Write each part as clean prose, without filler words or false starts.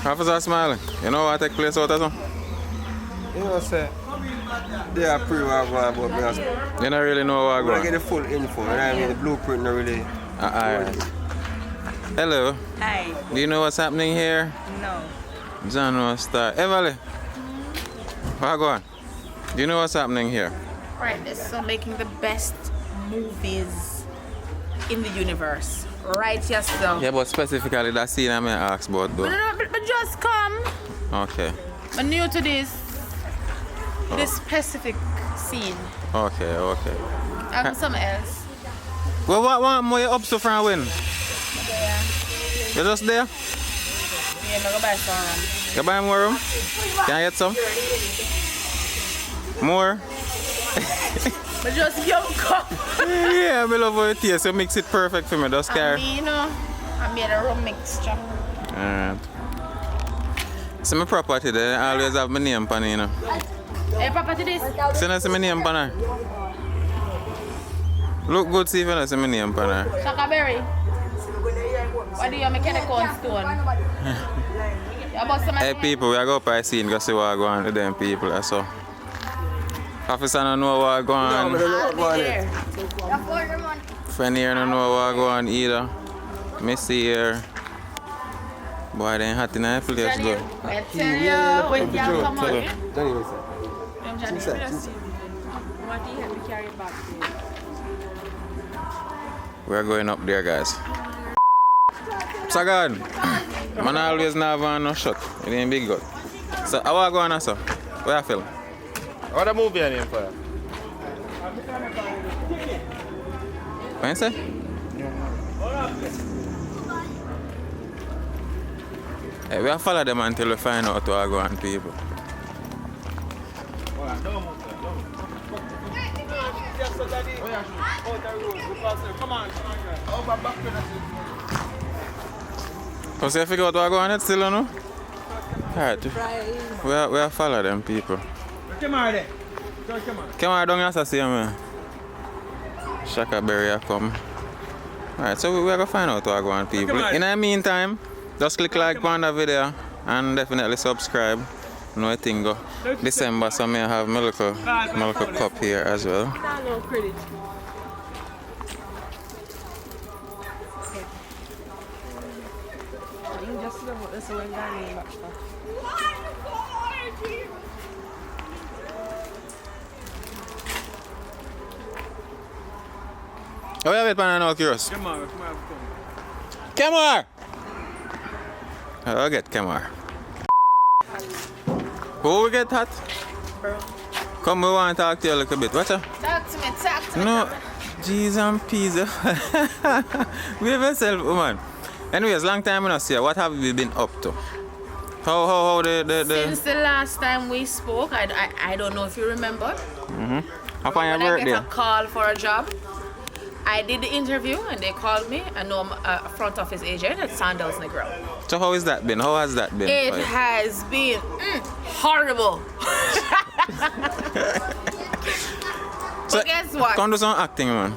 Officer Smiley, you know what take place out of some? You know, say, they are pre-war about me. You don't really know what I going get the full info, and I mean the blueprint not really. Alright. Hello. Hi. Do you know what's happening here? No. John no star. Everly. What going? Do you know what's happening here? Right, so making the best movies in the universe. Right, yes, so. Yeah, but specifically that scene I may ask about though. But just come. Okay. I'm new to this specific scene. Okay. I'm something else. Well, what more you up to from when? Yeah. You just there? Yeah, I'm gonna buy some. You buy more room? Can I get some? More? But just young cup. Yeah, I love how it tastes. You mix it perfect for me. Just carry. You know, I made a rum mixture. Alright. So my property there, I always have my name on it, you know. Hey, property this? See I see my name on her. Look good, see if I see my name on her. Shakaberry. What do you make a corn stone? Hey people, we are going to see and see what going on with them people. That's all. Officer don't know what going on. Friend here don't know what going on either. Missy here. Boy, they ain't hot in that place though. I tell you, when you come out. We are going up there, guys. So God, man always not have no shot. It ain't big good. So how are you going on, sir? Where you feel? What a movie are name for? What you say? Hey, we have follow them until we find out what go on, people. So you figure out what go on, it's still on, no? Alright. We have follow them, people. Come on, don't you see me? Shaka Berry come. Alright, so we are going to find out what go on, people. In the meantime, just click like on the video and definitely subscribe. No thing go. December, so may have my little cup here as well. Oh, yeah, wait, man, I'm curious. Come on! I'll get Kemar. Who we get hot? Bro. Come, we want to talk to you a little bit. What's up? Talk to me. No, G's and P's. Behave yourself, woman. Anyways, long time we not see you. What have you been up to? How Since the last time we spoke, I don't know if you remember. How far your When I birthday? get a call for a job, I did the interview and they called me. I know I'm a front office agent at Sandals Negro. So how has that been? How has that been? It has been horrible. So, but guess what? Come do some acting, man.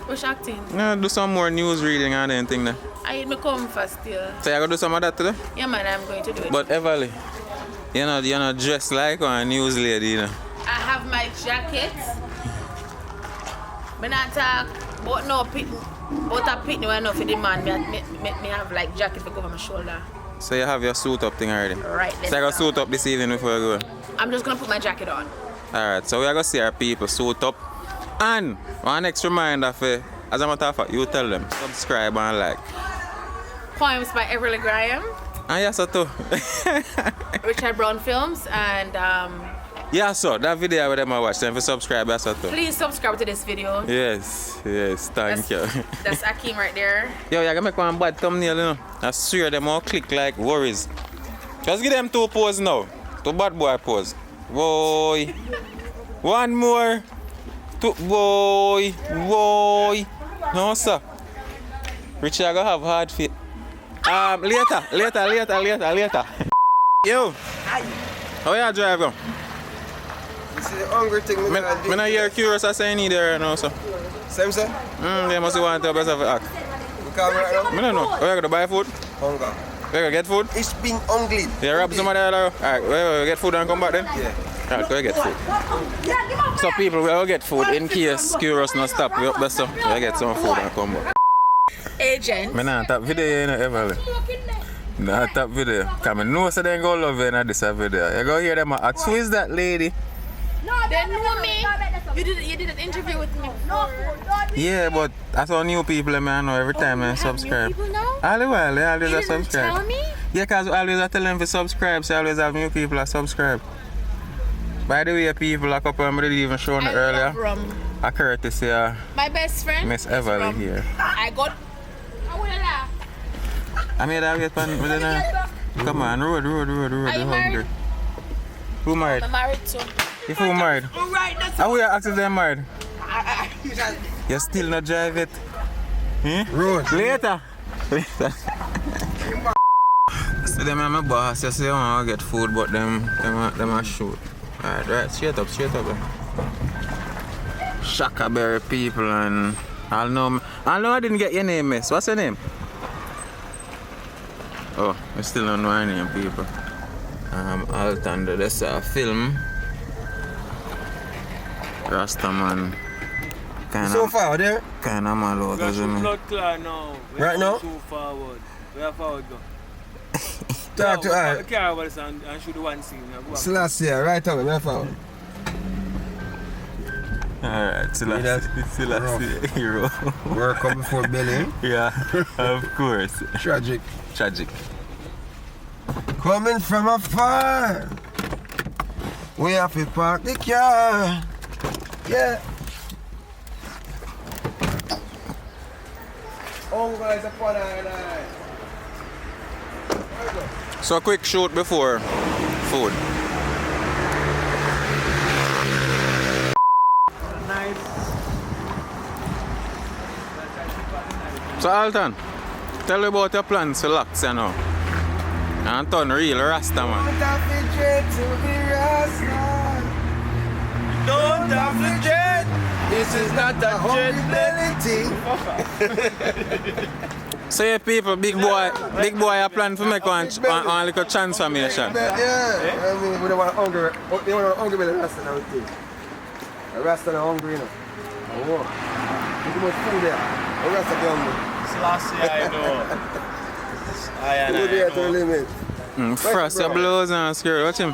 Which acting? Yeah, do some more news reading and anything there. I need to come first still. So you gonna do some of that today? Yeah man, I'm going to do it. But Everly, you're not dressed like a news lady, you know. I have my jacket. Me not talk about no pit, but a pit no enough for the man. Me have like jacket for go over my shoulder. So you have your suit up thing already? Right. So I got suit up this evening before you go? I'm just gonna put my jacket on. Alright, so we are going to see our people suit up. And one next reminder for, as a matter of fact, you tell them, subscribe and like. Poems by Everly Graham, And yes, so too. Richard Brown Films, and Yeah, so that video where them I watch, them for subscribe, yes, so too. please subscribe to this video. Yes, thank you. That's Ackeen right there. Yo, you're gonna make one bad thumbnail, you know. I swear them all click like worries. Just give them 2 poses now. 2 bad boy pose. Boy. One more. 2 boy. No, sir. Richard gonna have hard feet. Later. Yo. How you drive go? This is the hungry thing. Me not hear curious as I need there now, so. Same, sir? They must want to best of act. You come right now? I don't know. How you gonna buy food? Hunger. We go get food? Ich bin hungry. Yeah, rob somebody there. Alright, we get food and come back then? Yeah. Alright, go get food. So people, we will get food in case curious not stop. We up there so we get some food and come back. Agent. I not tap video you know ever. Not tap video. Cause I know so they go love you in this video. You go hear them ask, who is that lady? They know me. You did an interview with me before. Yeah, but I saw new people I know every time I subscribe. New people now? All the while, they always You a didn't subscribe. tell me? Yeah, cause always I tell them to subscribe, so I always have new people that subscribe. By the way, people, a couple of them didn't even show me earlier. A courtesy My best friend. Miss Everly here. I got. I made that wait for me. Come on, road. Are you married? Who married? I'm married too. If who married? Alright, that's How we are asking them married? You still not drive it? Road. Later. So them are my boss, you say I want to get food, but them are shoot. Alright, straight up. Shakaberry people and I know I didn't get your name, miss. What's your name? Oh, I still don't know my name, people. Out under this film. Rastaman. So far there? Kinda mal out, We as should me. not clear now. We Right now? Too forward. We are forward go. Talk to her. Carry over this and shoot the one scene. Now, go on. Selassie, right away, my fault. Alright, Selassie, hero. Work up before belly. Yeah, of course. Tragic. Coming from afar. We have to park the car. Yeah. Oh, guys, a fun eye. So quick shoot before food. Nice. So Alton, tell me about your plans for locks, you know. And turn real Rasta man. Don't have the jet. This is not a So yeah, people, big boy a plan for make one little transformation. Yeah, I mean, we don't want hungry. They want hungry belly Rasta now too. The Rasta are hungry, you know. Oh, too much food there. The Rasta be hungry. Selassie, I know. Food there to the limit. Frost your blows and skirt, watch him.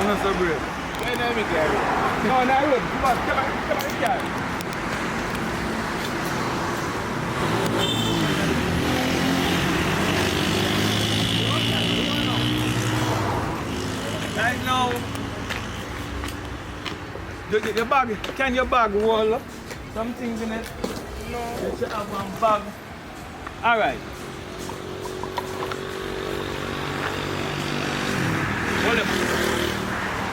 I'm so brave. No, no, look. Come on, carry. Right now, your bag, can your bag roll some things in it? No. You should have one bag. All right. Hold up.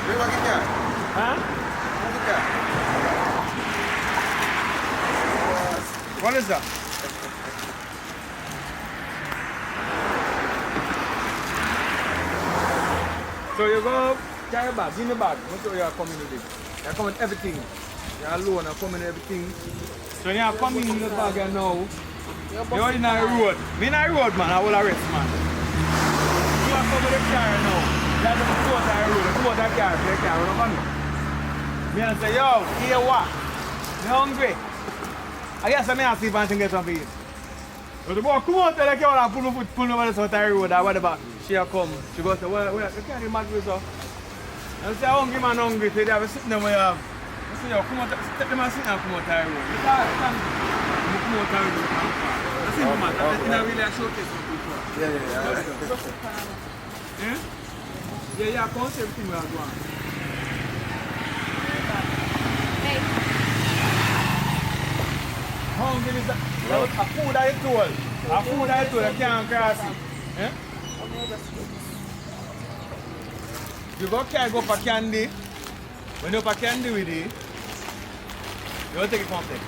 Bring back the car. Huh? Move the car. What is that? So you go carry bag, in the bag. Make sure you are coming with it. You are coming with everything. You are alone, you are coming with everything. So you are coming in the bag and now. You are in the road. Me in the road, man. I will arrest, man. You are coming with the car now. You have to go to the road. Go to the car. The car will come. Me and say, yo, here what? Me hungry. I guess I'm going to see if I can get some food. But the boy come out there, I pull my foot, pull over the side of the road, or whatever. She come. She goes, where? You can't imagine so. And I say, hungry man, hungry. So they have a sitting there where you have. I say, yo, come out, take them and sit and come out the road. You can't come out the road. That's it, man. That's not really a showcase for people. Yeah. Yeah, come see everything we are doing. Hungry is a food I told. A food I told, you can't cross it. Eh? You go for candy. When you for candy with it, you will take it from there.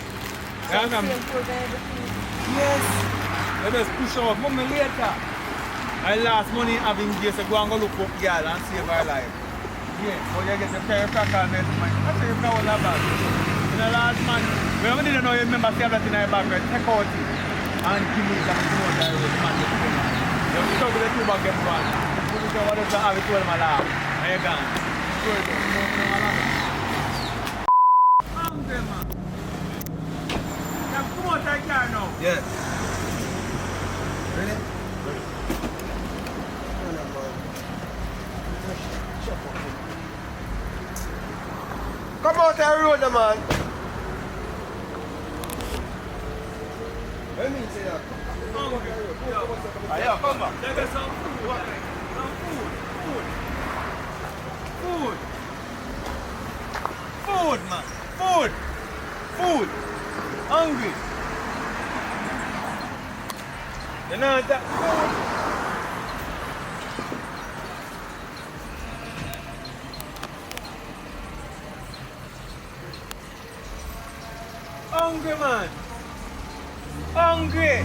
Yes. You just push out. Mommy later. I lost money having gas to go and look up girl and save her life. Yeah, but you get the chiropractor and then I say you can hold her back. the last man, we didn't know you remember see that in your bag, right? Take out it and give me that promoter road, man. You talk with the two bag get one. Put it on what is the have it to my lab. And you're gone. Go ahead, hungry, man. You have promoter car now. Yes. Ready? Come out the road, man. Let me say that. Yeah, come back. Take us some food. Some food. Food, man. Food. Hungry. You know that food. Hungry, man. Hungry.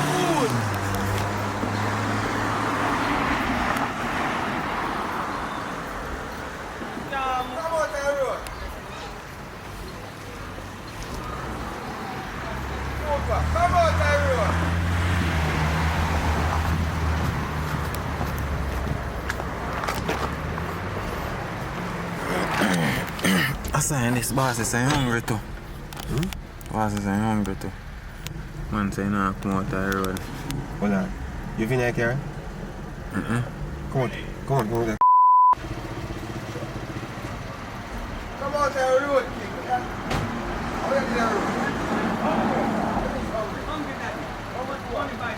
Food. Come out the road. Come out the road. I say this boss is saying hungry too. Boss is saying hungry too. Man say no come out the road. Hold on. You finish here? Come on. Come out the Come out the road, King. How are you the road? Hungry, daddy. How much you want to buy?